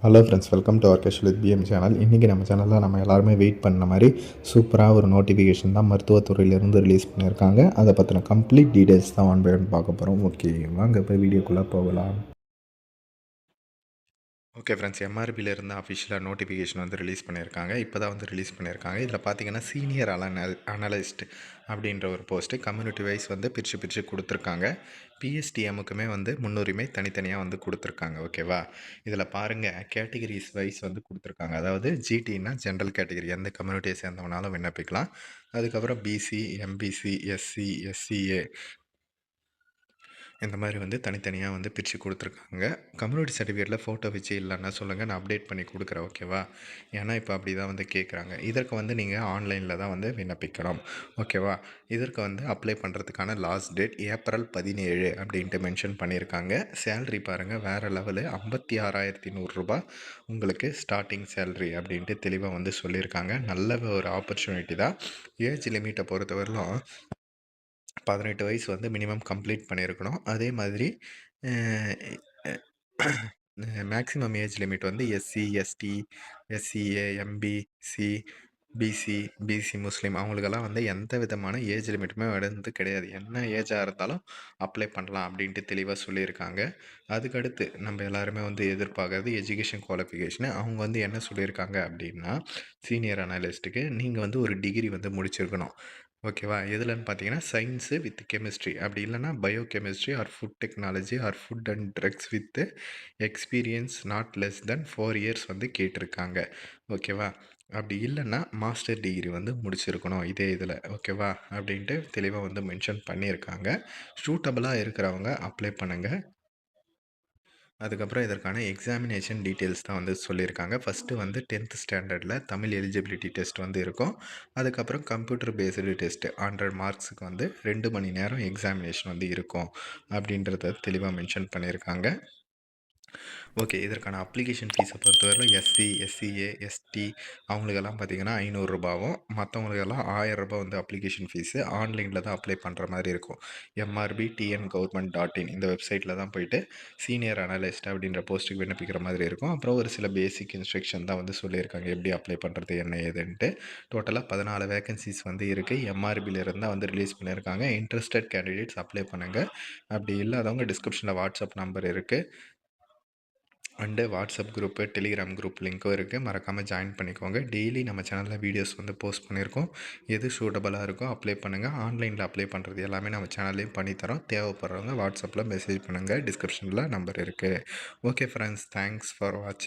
Hello friends, welcome to our casual with PM channel. இன்றைக்கி நம்ம சேனலில் நம்ம எல்லாருமே வெயிட் பண்ண மாதிரி சூப்பராக ஒரு நோட்டிஃபிகேஷன் தான் மருத்துவத்துறையிலேருந்து ரிலீஸ் பண்ணியிருக்காங்க. அதை பற்றின கம்ப்ளீட் டீட்டெயில்ஸ் தான் ஒன் பை ஒன் பார்க்க போகிறோம். ஓகே, வாங்க இப்போ வீடியோக்குள்ளே போகலாம். ஓகே ஃப்ரெண்ட்ஸ், எம்ஆர்பியிலேருந்து அஃபிஷியலாக நோட்டிஃபிகேஷன் வந்து ரிலீஸ் பண்ணியிருக்காங்க. இப்போ தான் வந்து ரிலீஸ் பண்ணியிருக்காங்க. இதில் பார்த்தீங்கன்னா சீனியர் அனலிஸ்ட் அப்படின்ற ஒரு போஸ்ட்டு கம்யூனிட்டி வைஸ் வந்து பிரித்து கொடுத்துருக்காங்க. பிஎஸ்டிஎம்முக்குமே வந்து முன்னுரிமை தனித்தனியாக வந்து கொடுத்துருக்காங்க. ஓகேவா, இதில் பாருங்கள் கேட்டகிரிஸ் வைஸ் வந்து கொடுத்துருக்காங்க. அதாவது ஜிடின்னா ஜென்ரல் கேட்டகிரி, எந்த கம்யூனிட்டியை சேர்ந்தவனாலும் விண்ணப்பிக்கலாம். அதுக்கப்புறம் பிசி, எம்பிசி, எஸ்சி, எஸ்சிஏ இந்த மாதிரி வந்து தனித்தனியாக வந்து பிரித்து கொடுத்துருக்காங்க. கம்யூனிட்டி சர்டிஃபிகேட்டில் ஃபோட்டோ வச்சு இல்லைன்னா சொல்லுங்கள், நான் அப்டேட் பண்ணி கொடுக்குறேன். ஓகேவா, ஏன்னா இப்போ அப்படி தான் வந்து கேட்குறாங்க. இதற்கு வந்து நீங்கள் ஆன்லைனில் தான் வந்து விண்ணப்பிக்கணும். ஓகேவா, இதற்கு வந்து அப்ளை பண்ணுறதுக்கான லாஸ்ட் டேட் ஏப்ரல் 17 அப்படின்ட்டு மென்ஷன் பண்ணியிருக்காங்க. சேல்ரி பாருங்கள், வேறு லெவலு 56,100 உங்களுக்கு ஸ்டார்டிங் சேல்ரி அப்படின்ட்டு தெளிவாக வந்து சொல்லியிருக்காங்க. நல்ல ஒரு ஆப்பர்ச்சுனிட்டி தான். ஏஜ் லிமிட்டை பொறுத்தவரையிலும் 18 வயசு வந்து மினிமம் கம்ப்ளீட் பண்ணியிருக்கணும். அதே மாதிரி மேக்ஸிமம் ஏஜ் லிமிட் வந்து SC, ST, SCA, MBC, BC, BC Muslim அவங்களுக்கெல்லாம் வந்து எந்த விதமான ஏஜ் லிமிட்டுமே வந்து கிடையாது. என்ன ஏஜாக இருந்தாலும் அப்ளை பண்ணலாம் அப்படின்ட்டு தெளிவாக சொல்லியிருக்காங்க. அதுக்கடுத்து நம்ம எல்லாருமே வந்து எதிர்பார்க்குறது எஜுகேஷன் குவாலிஃபிகேஷனு. அவங்க வந்து என்ன சொல்லியிருக்காங்க அப்படின்னா, சீனியர் அனலிஸ்ட்டுக்கு நீங்கள் வந்து ஒரு டிகிரி வந்து முடிச்சிருக்கணும். ஓகேவா, எதுலன்னு பார்த்தீங்கன்னா சயின்ஸு வித் கெமிஸ்ட்ரி, அப்படி இல்லைனா bio chemistry or food technology or food and drugs with experience not less then 4 years வந்து கேட்டிருக்காங்க. ஓகேவா, அப்படி இல்லைன்னா மாஸ்டர் டிகிரி வந்து முடிச்சிருக்கணும் இதே இதில். ஓகேவா, அப்படின்ட்டு தெளிவாக வந்து மென்ஷன் பண்ணியிருக்காங்க. சூட்டபுளாக இருக்கிறவங்க அப்ளை பண்ணுங்கள். அதுக்கப்புறம் இதற்கான எக்ஸாமினேஷன் டீட்டெயில்ஸ் தான் வந்து சொல்லியிருக்காங்க. ஃபஸ்ட்டு வந்து 10th ஸ்டாண்டர்டில் தமிழ் எலிஜிபிலிட்டி டெஸ்ட் வந்து இருக்கும். அதுக்கப்புறம் கம்ப்யூட்டர் பேஸ்டு டெஸ்ட்டு 100 மார்க்ஸுக்கு வந்து 2 மணி நேரம் எக்ஸாமினேஷன் வந்து இருக்கும் அப்படின்றத தெளிவாக மென்ஷன் பண்ணியிருக்காங்க. ஓகே, இதற்கான அப்ளிகேஷன் ஃபீஸை பொறுத்தவரையில் எஸ்சி, எஸ்சிஏ, எஸ்டி அவங்களுக்கெல்லாம் பார்த்திங்கன்னா 500 மற்றவங்களுக்கெல்லாம் 1000 வந்து அப்ளிகேஷன் ஃபீஸு. ஆன்லைனில் தான் அப்ளை பண்ணுற மாதிரி இருக்கும். mrbtngov.in இந்த வெப்சைட்டில் தான் போயிட்டு சீனியர் அனலிஸ்ட் அப்படின்ற போஸ்ட்டுக்கு விண்ணப்பிக்கிற மாதிரி இருக்கும். அப்புறம் ஒரு சில பேசிக் இன்ஸ்ட்ரக்ஷன் தான் வந்து சொல்லியிருக்காங்க, எப்படி அப்ளை பண்ணுறது என்ன ஏதுன்ட்டு. டோட்டலாக 14 வேகன்சிஸ் வந்து இருக்குது. எம்ஆர்பியிலேருந்து தான் வந்து ரிலீஸ் பண்ணியிருக்காங்க. இன்ட்ரெஸ்டட் கேண்டிடேட்ஸ் அப்ளை பண்ணுங்கள். அப்படி இல்லாதவங்க டிஸ்கிரிப்ஷனில் வாட்ஸ்அப் நம்பர் இருக்குது and WhatsApp group, Telegram group லிங்க்கும் இருக்குது. மறக்காமல் ஜாயின் பண்ணிக்கோங்க. டெய்லி நம்ம சேனலில் வீடியோஸ் வந்து போஸ்ட் பண்ணியிருக்கோம். எது சூட்டபுளாக இருக்கோ அப்ளை பண்ணுங்கள். ஆன்லைனில் அப்ளை பண்ணுறது எல்லாமே நம்ம சேனல்லையும் பண்ணித்தரோம். தேவைப்படுறவங்க வாட்ஸ்அப்பில் மெசேஜ் பண்ணுங்கள். டிஸ்கிரிப்ஷனில் நம்பர் இருக்குது. ஓகே ஃப்ரெண்ட்ஸ், தேங்க்ஸ் ஃபார் வாட்சிங்.